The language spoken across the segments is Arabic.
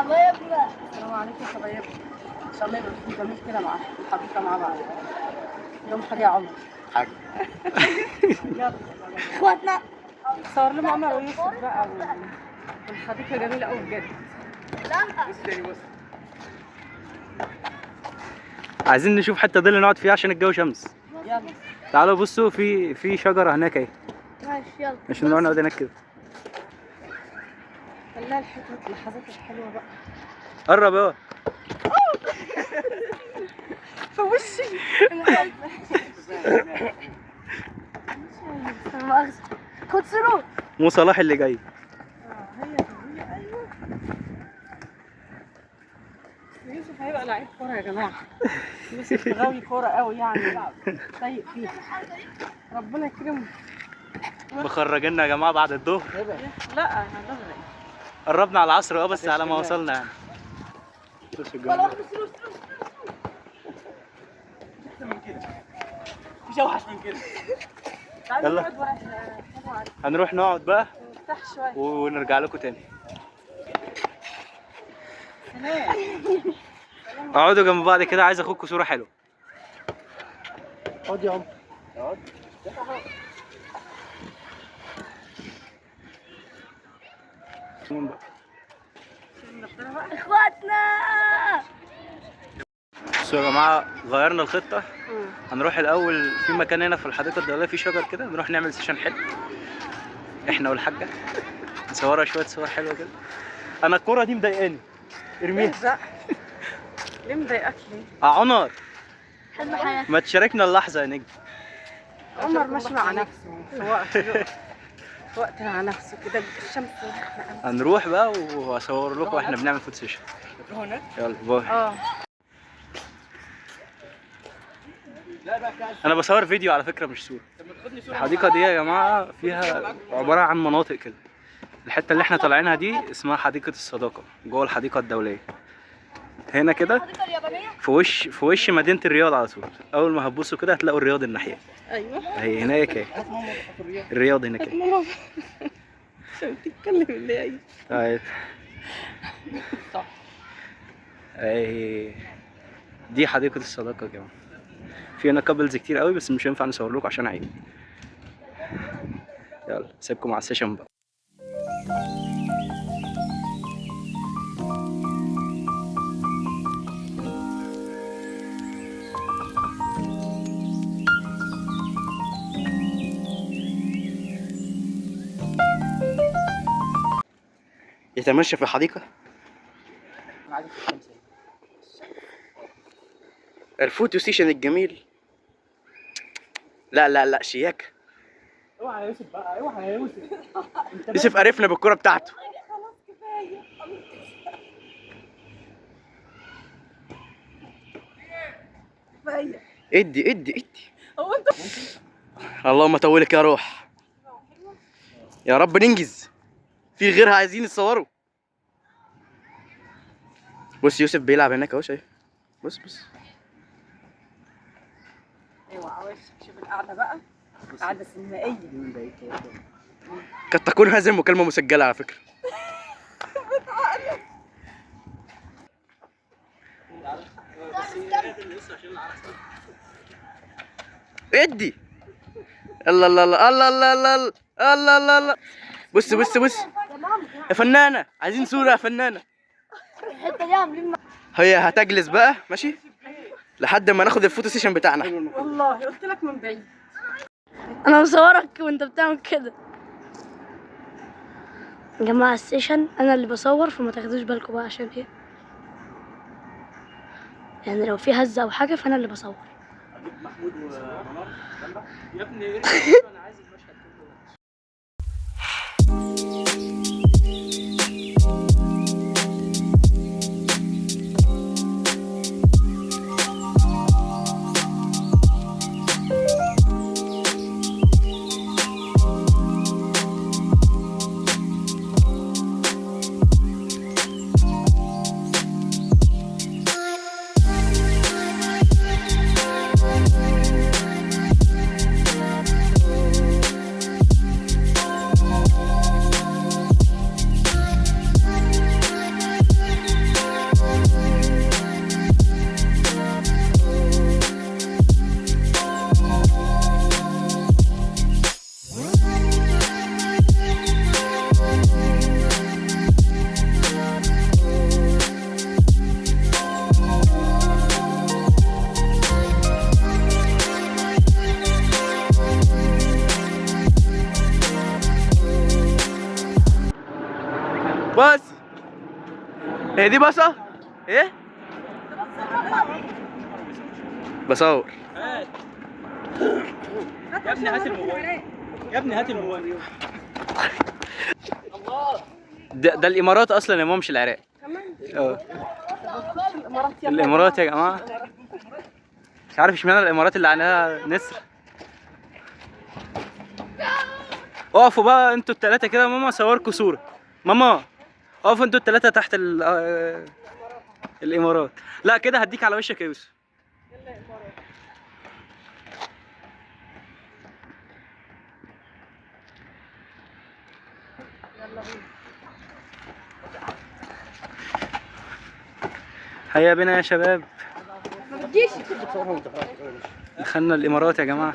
حبايبنا. السلام عليكم يا حبايبنا. ان شاء الله يبقى في جميل كده مع الحديقه مع بعض. يوم حاجه يا عمر. حاجة. يلا اخواتنا. صور لهم عمر ويوسف بقى والحديقه جميله قوي بجد. عايزين نشوف حتة ظل نقعد فيها عشان الجو شمس. يلا تعالوا بصوا في شجرة هناك اهي. ماشي يلا. مش نروح نقعد هناك كده. خليها الحكمة اللحظات الحلوة بقى. قرب اهو. في وشي. مؤاخذة. خد سرور. مو صلاح اللي جاي. هي ايوه. يوسف هيبقى لعيب كورة يا جماعة. يوسف غاوي كورة قوي يعني. سيء فيه. ربنا يكرمه. مخرجيننا يا جماعة بعد الظهر. لا هنغرق. قربنا على العصر بس على ما وصلنا يعني. مش اوحش من كده. يلا هنروح نقعد بقى ارتاح شوية ونرجع لكم تاني. اقعدوا جنب بعض كده، عايز اخدكم صورة حلوة. اقعد يا عم. اقعد. اخواتنا. بصوا يا جماعة غيرنا الخطة. هنروح الأول في مكان هنا في الحديقة الدولية في شجر كده، نروح نعمل سيشن حلو احنا والحاجة، نصورها شوية صور حلوة كده. أنا الكورة دي مضايقاني، ارميها. ليه مضايقاك ليه؟ عمر حلو حياتك. ما تشاركنا اللحظة يا نجم. عمر ماشي مع نفسه في وقت مع نفسه كده الشمس. هنروح بقى وأصور لكم واحنا بنعمل فوت سيشن. يلا باي. أنا بصور فيديو على فكرة مش صورة. الحديقة دي يا جماعة فيها عبارة عن مناطق كده. الحتة اللي احنا طالعينها دي اسمها حديقة الصداقة جوه الحديقة الدولية. هنا كده في وش مدينة الرياض على طول. أول ما هتبصوا كده هتلاقوا الرياض الناحية. ايوه هي هناك اهي. الرياض هناك اهي. ماما عشان تتكلم اللي ايه. طيب. اهي دي حديقة الصداقة يا جماعة. في هنا كابلز كتير قوي بس مش هينفع نصور لكم عشان عيب. يلا سيبكم على السيشن بقى. يتمشى في الحديقة. الفوتو سيشن الجميل. لا لا لا شياكة. اوعى يا يوسف بقى، اوعى يا يوسف. يوسف قرفنا بالكرة بتاعته. خلاص كفايه. كفايه. ادي هو انت اللهم طولك يا روح. يا رب ننجز. في غيرها عايزين يتصوروا. بص يوسف بيلعب هناك اهو، شايف؟ بص اوعى وش. شوف القعده بقى، قعده سينمائيه. قد تكون هذه المكالمة مسجلة على فكرة. ادي. الله الله الله الله الله الله الله الله الله. بص يا فنانة، عايزين صورة يا فنانة. الحته دي عاملين هي هتجلس بقى ماشي لحد ما ناخد الفوتو سيشن بتاعنا. والله قلت لك من بعيد. انا مصورك وانت بتعمل كده يا جماعه. السيشن انا اللي بصور، فما تاخدوش بالكم بقى عشان ايه يعني. لو في هزه او حاجه فانا اللي بصور. محمود ومنار يا ابني انا عايز المشهد كله. هي دي بصة؟ ايه؟ بصور. هات يا ابني، هات الموبايل يا ابني، هات الموبايل. الله، ده الامارات اصلا يا ماما، مش العراق. كمان اه الامارات يلا الامارات يا جماعه. مش عارف اشمعنى الامارات اللي عليها نسر. اقفوا بقى انتوا التلاتة كده، ماما صوركوا صورة. ماما اقفوا انتوا التلاتة تحت الامارات. لا كده هديك على وشك يا يوسف. يلا يا امارات. يلا بينا. هيا بنا يا شباب، ما بتجيش دخلنا الامارات يا جماعه.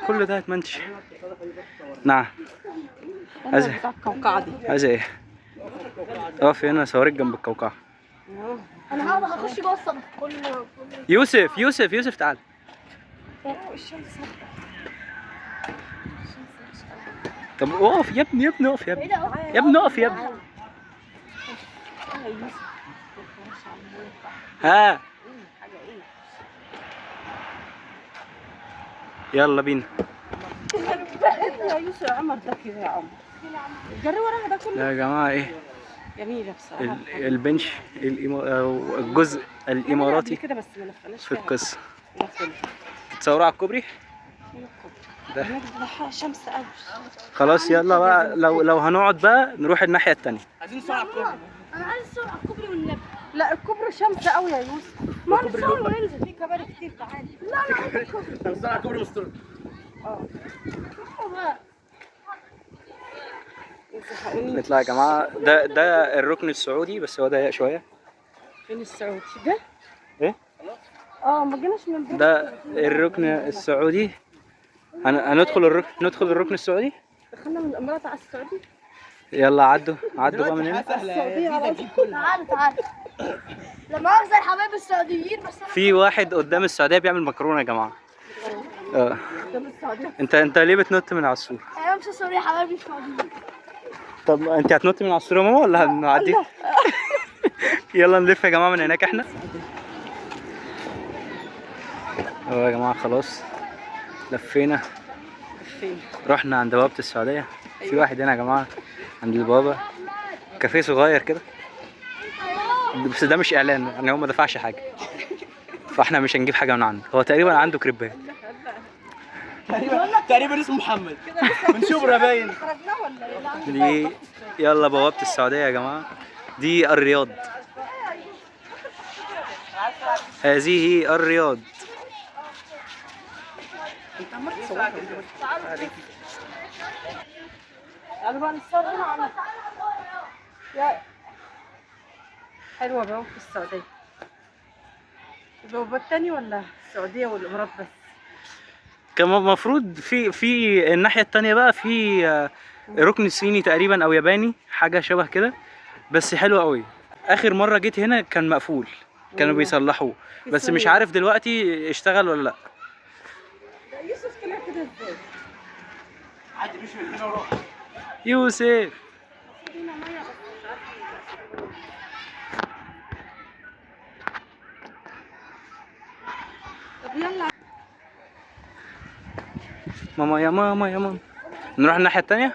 كل ده هتمنتج. نعم. عايز بتاع القوقعة دي. عايز ايه؟ اقف هنا صورك جنب القوقعه. انا هقعد اخش جوه الصمت كل يوسف تعال. الشمس. طب اقف يا ابني اقف يا ابني. يا ابني اقف يا ابني. ها يلا بينا. يا يوسف يا عمر، ده كده يا عمر. جري وراها ده كله. لا يا جماعه ايه جميلة بصراحة. البنش أو الجزء الاماراتي كده بس ما لفناش في القصه. فيها. تصوروا على الكوبري ده. هناك ده شمس قوي. خلاص يلا بقى، لو هنقعد بقى نروح الناحيه التانية. عايزين نصور على الكوبري. انا عايز اصور على الكوبري والنبي. لا الكوبري شمس قوي يا يوسف. ما نصور وننزل. في كباري كتير، تعالى. لا انا عايز الكوبري. نصور على الكوبري مستر. نطلع يا جماعه. ده الركن السعودي، بس هو ضيق شويه. فين السعودي ده؟ ايه ما جيناش من البيت. ده الركن السعودي. ندخل الركن السعودي. دخلنا من الامارات على السعودي. يلا عدوا بقى من هنا. السعودية على تعال لا مؤاخذة يا حبايب السعوديين، بس انا في واحد قدام السعوديه بيعمل مكرونه يا جماعه. قدام السعودية. انت ليه بتنط من على السور؟ انا مش سوري يا حبايبي السعوديين. طب انت هتنط من على السور يا ماما ولا هنعدي؟ يلا نلف يا جماعه من هناك احنا. يا جماعه خلاص لفينا. فين؟ رحنا عند بوابه السعوديه. في واحد هنا يا جماعه عند البوابه، كافيه صغير كده، بس ده مش اعلان يعني، هو ما دفعش حاجه، فاحنا مش هنجيب حاجه من عنده. هو تقريبا عنده كريبات. تقريبا اسمه محمد من شبرا باين. خرجنا ولا ايه؟ دي يلا بوابه السعوديه يا جماعه. دي الرياض. هذه الرياض. تعالوا بقى نتصور هنا على يا حلوة بوابة السعودية. البوابة التانية ولا السعودية والإمارات بس؟ كان المفروض في الناحيه التانية بقى في ركن صيني تقريبا او ياباني، حاجه شبه كده، بس حلو قوي. اخر مره جيت هنا كان مقفول، كانوا بيصلحوه، بس مش عارف دلوقتي اشتغل ولا لا. يوسف طلع كده ازاي؟ عادي مش من هنا وروح. يوسف طب يلا. ماما يا ماما نروح الناحيه التانية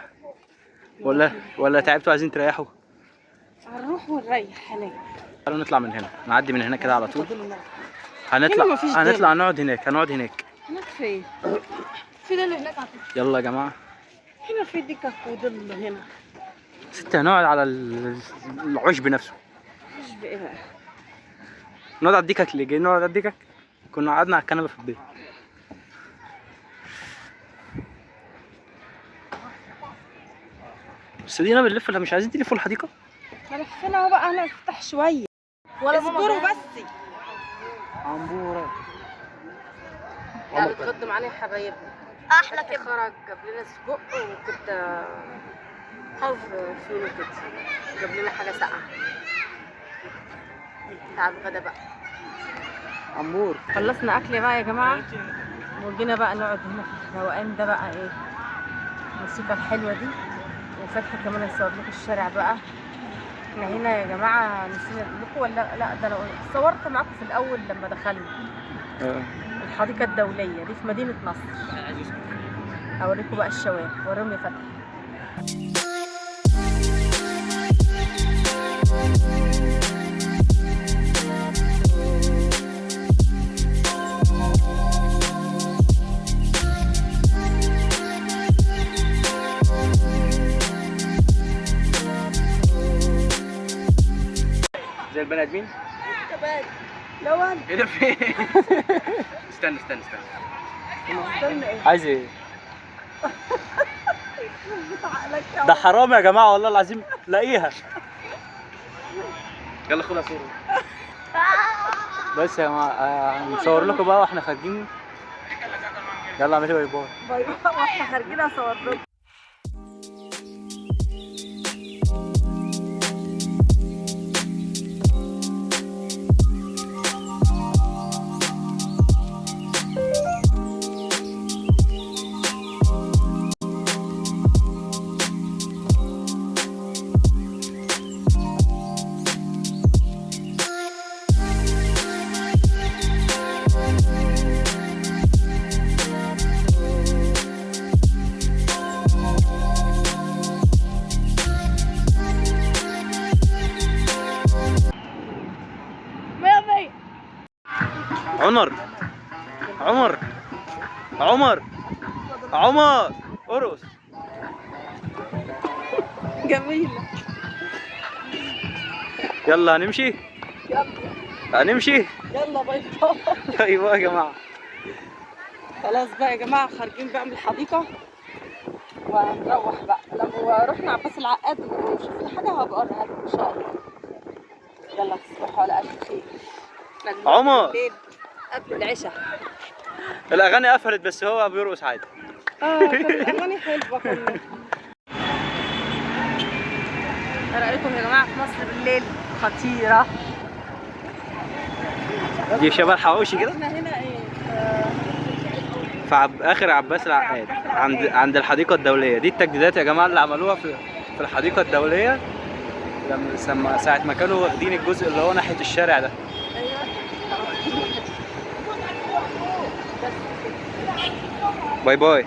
ولا تعبتوا عايزين تريحوا؟ هنروح ونريح هناك. تعالوا نطلع من هنا، نعدي من هنا كده على طول. هنا مفيش هنطلع نقعد هناك هناك. هناك فين؟ في ده اللي هناك على فكرة. يلا يا جماعه. هنا في دكك وظل هنا. ستة هنقعد على العشب نفسه. مش بقى بقى. نقعد على الدكك. ليه جايين نقعد على الدكك؟ كنا قعدنا على الكنبه في البيت. بس دينا بنلف، ولا مش عايزين تلفوا الحديقه؟ هنلفنا اهو بقى، هنفتح شوية. ولا ماما اصبروا جاية. بس. عمبوره. يعني بتغض معانا يا حبايبنا. احلى كده. خرج جاب لنا سجق وكبده حظ فينو كده، جاب لنا حاجه ساقعه. تعالوا غدا بقى. عمبور. خلصنا اكل بقى يا جماعه، وجينا بقى نقعد هنا في الروقان ده بقى. ايه الموسيقى الحلوه دي، يا وفتحي كمان هيصور لكم الشارع بقى. احنا هنا يا جماعه نسينا نقول لكم ولا لا، ده انا صورت معاكم في الاول لما دخلنا الحديقه الدوليه دي في مدينه نصر. هوريكم بقى الشوارع، وريهم يا فتحي. زي البني ادمين. لو انا ايه ده فين؟ استنى استنى ايه؟ عايز ايه؟ عقلك يا ده حرام يا جماعه والله العظيم، لاقيها. يلا خدها صوره. بس يا جماعه هنصور لكم بقى واحنا خارجين. يلا اعملي باي باي. باي باي واحنا خارجين هصور لكم. عمر عمر عمر عمر ارقص. جميلة. يلا هنمشي. هنمشي. يلا باي باي. ايوه يا جماعه. خلاص بقى يا جماعة خارجين بقى من الحديقة وهنروح بقى. لما رحنا عباس العقاد وشفنا حاجة هبقى اوريها لكم ان شاء الله. يلا تصبحوا على ألف خير. عمر الليل قبل العشاء. الاغاني قفلت بس هو بيرقص عادي. كانت الأغاني حلوة كلها. ايه رأيكم يا جماعة في مصر بالليل؟ خطيرة. دي شبه الحواوشي كده. احنا هنا ايه؟ في اخر عباس العقاد عند الحديقه الدوليه. دي التجديدات يا جماعه اللي عملوها في الحديقه الدوليه لما ساعه ما كانوا واخدين الجزء اللي هو ناحيه الشارع ده. باي باي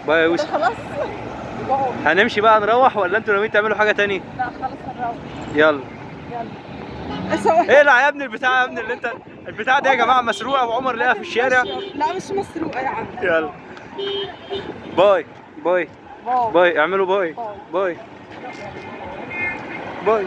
باي يا يوسف. خلاص هنمشي بقى نروح ولا انتوا ناويين تعملوا حاجه تاني؟ لا خلاص هنروح. يلا يلا. اقلع يا ابني البتاع يا ابني اللي انت البتاع دي يا جماعه مسروقه وعمر لقاها في الشارع. لا مش مسروقة يا عم. يلا باي باي باي. اعملوا باي باي باي.